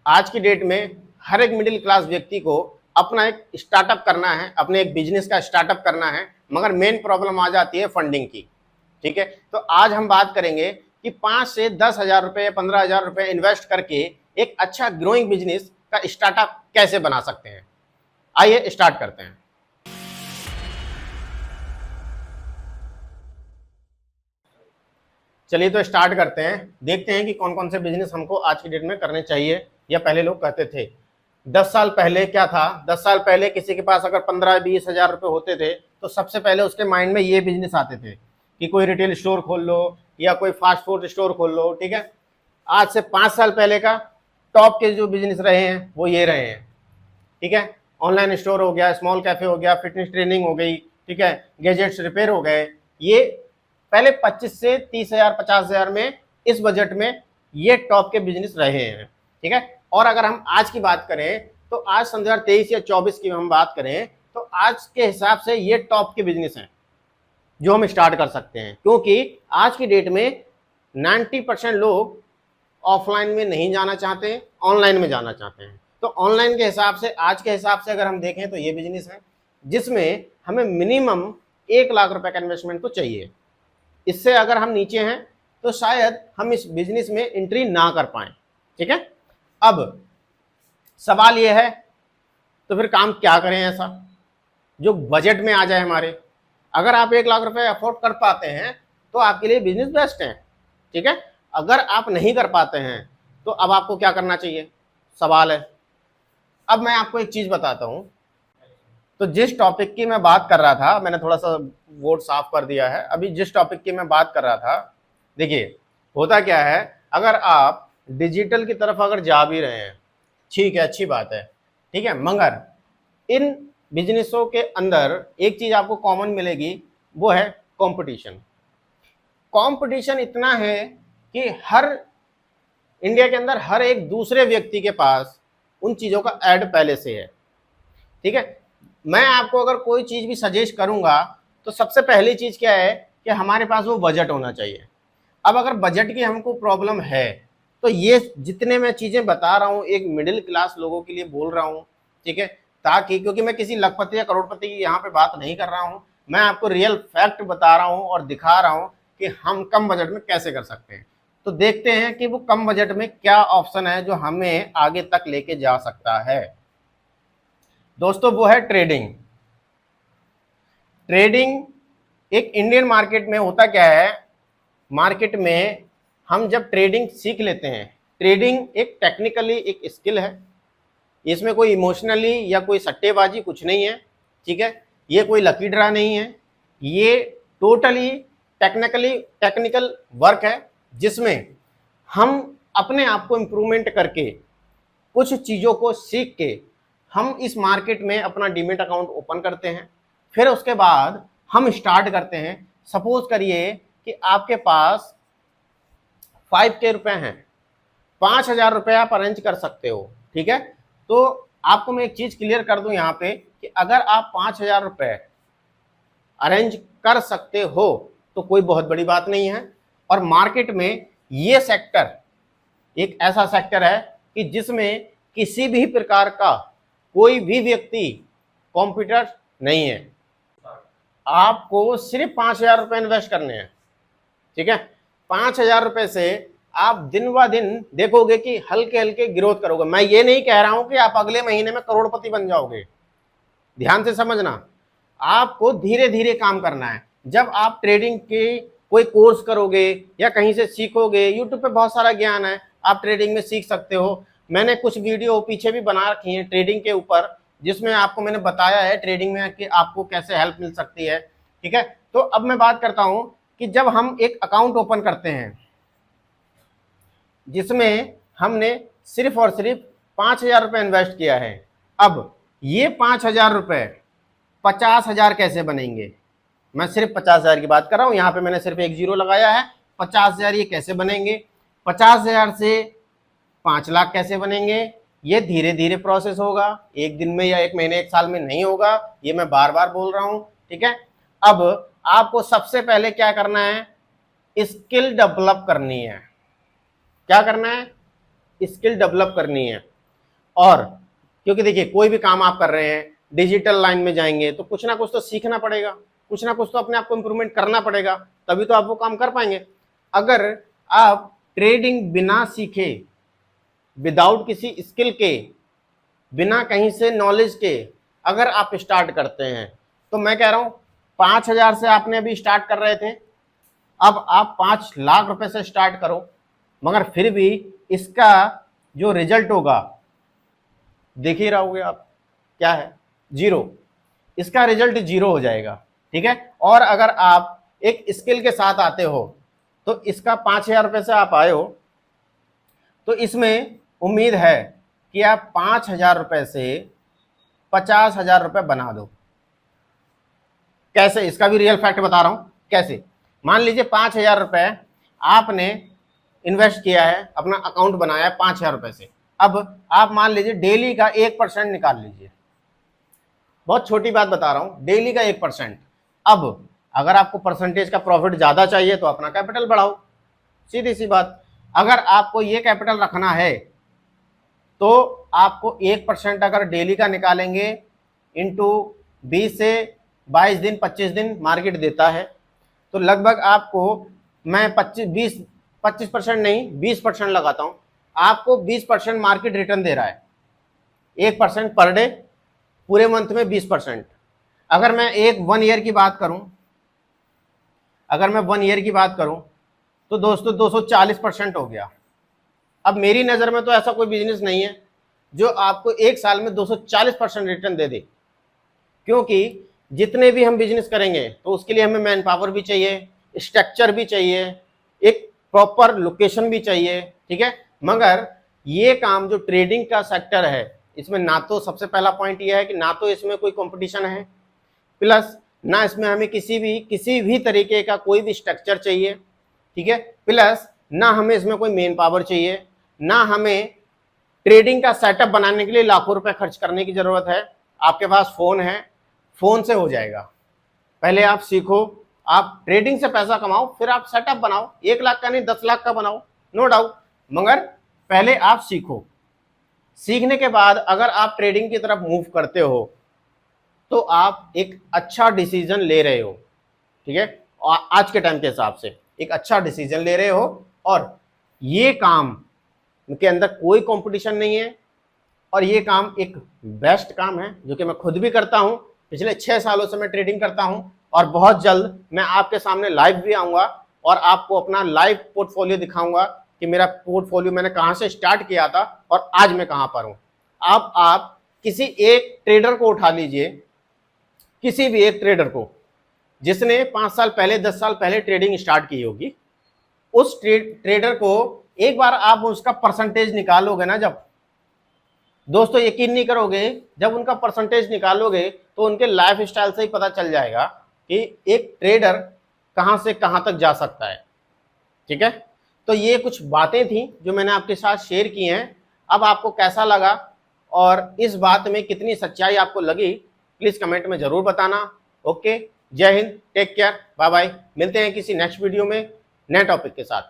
आज की डेट में हर एक मिडिल क्लास व्यक्ति को अपना एक स्टार्टअप करना है, अपने एक बिजनेस का स्टार्टअप करना है, मगर मेन प्रॉब्लम आ जाती है फंडिंग की। ठीक है, तो आज हम बात करेंगे कि 5 से 10,000 रुपए, 15,000 रुपए इन्वेस्ट करके एक अच्छा ग्रोइंग बिजनेस का स्टार्टअप कैसे बना सकते हैं। आइए स्टार्ट करते हैं। चलिए तो स्टार्ट करते हैं, देखते हैं कि कौन कौन से बिजनेस हमको आज की डेट में करने चाहिए या पहले लोग कहते थे। 10 साल पहले क्या था, 10 साल पहले किसी के पास अगर 15-20 हजार रुपए होते थे तो सबसे पहले उसके माइंड में ये बिजनेस आते थे कि कोई रिटेल स्टोर खोल लो या कोई फास्ट फूड स्टोर खोल लो। ठीक है, आज से 5 साल पहले का टॉप के जो बिजनेस रहे हैं वो ये रहे हैं। ठीक है, ऑनलाइन स्टोर हो गया, स्मॉल कैफे हो गया, फिटनेस ट्रेनिंग हो गई, ठीक है, गैजेट्स रिपेयर हो गए। ये पहले 25 से 30,000 50,000 में, इस बजट में ये टॉप के बिजनेस रहे हैं। ठीक है, और अगर हम आज की बात करें तो आज 2023 या 24 की हम बात करें तो आज के हिसाब से ये टॉप के बिजनेस हैं जो हम स्टार्ट कर सकते हैं, क्योंकि आज की डेट में 90% लोग ऑफलाइन में नहीं जाना चाहते हैं, ऑनलाइन में जाना चाहते हैं। तो ऑनलाइन के हिसाब से, आज के हिसाब से अगर हम देखें तो ये बिजनेस है जिसमें हमें मिनिमम 1 लाख रुपए का इन्वेस्टमेंट तो चाहिए। इससे अगर हम नीचे हैं तो शायद हम इस बिजनेस में एंट्री ना कर पाए। ठीक है, अब सवाल यह है तो फिर काम क्या करें ऐसा जो बजट में आ जाए हमारे। अगर आप 1 लाख रुपए अफोर्ड कर पाते हैं तो आपके लिए बिजनेस बेस्ट है। ठीक है, अगर आप नहीं कर पाते हैं तो अब आपको क्या करना चाहिए, सवाल है। अब मैं आपको एक चीज बताता हूं। तो जिस टॉपिक की मैं बात कर रहा था, मैंने थोड़ा सा बोर्ड साफ कर दिया है। अभी जिस टॉपिक की मैं बात कर रहा था, देखिए होता क्या है, अगर आप डिजिटल की तरफ अगर जा भी रहे हैं, ठीक है, अच्छी बात है, ठीक है, मगर इन बिजनेसों के अंदर एक चीज आपको कॉमन मिलेगी, वो है कंपटीशन। कंपटीशन इतना है कि हर इंडिया के अंदर हर एक दूसरे व्यक्ति के पास उन चीजों का ऐड पहले से है। ठीक है, मैं आपको अगर कोई चीज भी सजेस्ट करूंगा तो सबसे पहली चीज क्या है कि हमारे पास वो बजट होना चाहिए। अब अगर बजट की हमको प्रॉब्लम है तो ये जितने मैं चीजें बता रहा हूँ एक मिडिल क्लास लोगों के लिए बोल रहा हूँ। ठीक है, ताकि, क्योंकि मैं किसी लखपति या करोड़पति की यहाँ पे बात नहीं कर रहा हूँ, मैं आपको रियल फैक्ट बता रहा हूँ और दिखा रहा हूँ कि हम कम बजट में कैसे कर सकते हैं। तो देखते हैं कि वो कम बजट में क्या ऑप्शन है जो हमें आगे तक लेके जा सकता है। दोस्तों, वो है ट्रेडिंग। ट्रेडिंग एक इंडियन मार्केट में होता क्या है, मार्केट में हम जब ट्रेडिंग सीख लेते हैं, ट्रेडिंग एक टेक्निकली एक स्किल है, इसमें कोई इमोशनली या कोई सट्टेबाजी कुछ नहीं है। ठीक है, ये कोई लकी ड्रा नहीं है, ये टोटली टेक्निकल वर्क है जिसमें हम अपने आप को इम्प्रूवमेंट करके, कुछ चीज़ों को सीख के हम इस मार्केट में अपना डीमेट अकाउंट ओपन करते हैं। फिर उसके बाद हम स्टार्ट करते हैं। सपोज करिए कि आपके पास 5K रुपए हैं, 5,000 रुपये आप अरेंज कर सकते हो। ठीक है, तो आपको मैं एक चीज क्लियर कर दूं यहाँ पे कि अगर आप 5,000 रुपये अरेंज कर सकते हो तो कोई बहुत बड़ी बात नहीं है। और मार्केट में ये सेक्टर एक ऐसा सेक्टर है कि जिसमें किसी भी प्रकार का कोई भी व्यक्ति कॉम्पिटिटर नहीं है। आपको सिर्फ 5,000 रुपये इन्वेस्ट करने हैं। ठीक है, 5,000 रुपये से आप दिन ब दिन देखोगे कि हल्के हल्के ग्रोथ करोगे। मैं ये नहीं कह रहा हूं कि आप अगले महीने में करोड़पति बन जाओगे, ध्यान से समझना। आपको धीरे धीरे काम करना है। जब आप ट्रेडिंग के कोई कोर्स करोगे या कहीं से सीखोगे, यूट्यूब पे बहुत सारा ज्ञान है, आप ट्रेडिंग में सीख सकते हो। मैंने कुछ वीडियो पीछे भी बना रखी है ट्रेडिंग के ऊपर, जिसमें आपको मैंने बताया है ट्रेडिंग में कि आपको कैसे हेल्प मिल सकती है। ठीक है, तो अब मैं बात करता हूं कि जब हम एक अकाउंट ओपन करते हैं जिसमें हमने सिर्फ और सिर्फ 5,000 रुपये इन्वेस्ट किया है, अब ये 5,000 रुपये 50,000 कैसे बनेंगे। मैं सिर्फ 50,000 की बात कर रहा हूं, यहाँ पे मैंने सिर्फ एक जीरो लगाया है। 50,000 ये कैसे बनेंगे, 50,000 से 5 लाख कैसे बनेंगे। ये धीरे धीरे प्रोसेस होगा, एक दिन में या एक महीने एक साल में नहीं होगा, ये मैं बार बार बोल रहा हूं। ठीक है, अब आपको सबसे पहले क्या करना है, स्किल डेवलप करनी है। क्या करना है, स्किल डेवलप करनी है। और क्योंकि देखिए कोई भी काम आप कर रहे हैं, डिजिटल लाइन में जाएंगे तो कुछ ना कुछ तो सीखना पड़ेगा, कुछ ना कुछ तो अपने आप को इम्प्रूवमेंट करना पड़ेगा, तभी तो आप वो काम कर पाएंगे। अगर आप ट्रेडिंग बिना सीखे, विदाउट किसी स्किल के, बिना कहीं से नॉलेज के अगर आप स्टार्ट करते हैं, तो मैं कह रहा हूं 5,000 से आपने अभी स्टार्ट कर रहे थे, अब आप 5 लाख रुपए से स्टार्ट करो, मगर फिर भी इसका जो रिजल्ट होगा देख ही रहोगे आप, क्या है, जीरो। इसका रिजल्ट जीरो हो जाएगा, ठीक है। और अगर आप एक स्किल के साथ आते हो, तो इसका 5,000 रुपए से आप आए हो, तो इसमें उम्मीद है कि आप 5,000 रुपए से 50,000 रुपए बना दो। कैसे, इसका भी रियल फैक्ट बता रहा हूं कैसे। मान लीजिए 5,000 रुपए आपने इन्वेस्ट किया है, अपना अकाउंट बनाया है 5,000 रुपए से। अब आप मान लीजिए डेली का 1% निकाल लीजिए, बहुत छोटी बात बता रहा हूं, डेली का 1%। अब अगर आपको परसेंटेज का प्रॉफिट ज्यादा चाहिए तो अपना कैपिटल बढ़ाओ, सीधी सी बात। अगर आपको ये कैपिटल रखना है तो आपको 1% अगर डेली का निकालेंगे इंटू 20 से 22 दिन 25 दिन मार्केट देता है, तो लगभग आपको, मैं 25% नहीं 20% लगाता हूं, आपको 20% मार्केट रिटर्न दे रहा है, 1% पर डे, पूरे मंथ में 20%। अगर मैं एक 1 ईयर की बात करूं, अगर मैं 1 ईयर की बात करूं तो दोस्तों 240% हो गया। अब मेरी नज़र में तो ऐसा कोई बिजनेस नहीं है जो आपको एक साल में 240% रिटर्न दे दे, क्योंकि जितने भी हम बिजनेस करेंगे तो उसके लिए हमें मैन पावर भी चाहिए, स्ट्रक्चर भी चाहिए, एक प्रॉपर लोकेशन भी चाहिए, ठीक है। मगर ये काम जो ट्रेडिंग का सेक्टर है, इसमें ना तो सबसे पहला पॉइंट ये है कि ना तो इसमें कोई कंपटीशन है, प्लस ना इसमें हमें किसी भी तरीके का कोई भी स्ट्रक्चर चाहिए, ठीक है, प्लस ना हमें इसमें कोई मेन पावर चाहिए, ना हमें ट्रेडिंग का सेटअप बनाने के लिए लाखों रुपए खर्च करने की जरूरत है। आपके पास फोन है, फोन से हो जाएगा। पहले आप सीखो, आप ट्रेडिंग से पैसा कमाओ, फिर आप सेटअप बनाओ, 1 लाख का नहीं 10 लाख का बनाओ, नो डाउट, मगर पहले आप सीखो। सीखने के बाद अगर आप ट्रेडिंग की तरफ मूव करते हो तो आप एक अच्छा डिसीजन ले रहे हो, ठीक है, आज के टाइम के हिसाब से एक अच्छा डिसीजन ले रहे हो। और ये काम के अंदर कोई कंपटीशन नहीं है, और ये काम एक बेस्ट काम है जो कि मैं खुद भी करता हूं। पिछले 6 सालों से मैं ट्रेडिंग करता हूं, और बहुत जल्द मैं आपके सामने लाइव भी आऊंगा और आपको अपना लाइव पोर्टफोलियो दिखाऊंगा कि मेरा पोर्टफोलियो मैंने कहां से स्टार्ट किया था और आज मैं कहां पर हूं। आप किसी एक ट्रेडर को उठा लीजिए, किसी भी एक ट्रेडर को जिसने 5 साल पहले 10 साल पहले ट्रेडिंग स्टार्ट की होगी, उस ट्रेडर को एक बार आप उसका परसेंटेज निकालोगे ना, जब दोस्तों यकीन नहीं करोगे, जब उनका परसेंटेज निकालोगे तो उनके लाइफ स्टाइल से ही पता चल जाएगा कि एक ट्रेडर कहां से कहां तक जा सकता है, ठीक है। तो ये कुछ बातें थी जो मैंने आपके साथ शेयर की हैं। अब आपको कैसा लगा और इस बात में कितनी सच्चाई आपको लगी, प्लीज कमेंट में जरूर बताना। ओके, जय हिंद, टेक केयर, बाय बाय। मिलते हैं किसी नेक्स्ट वीडियो में नए टॉपिक के साथ।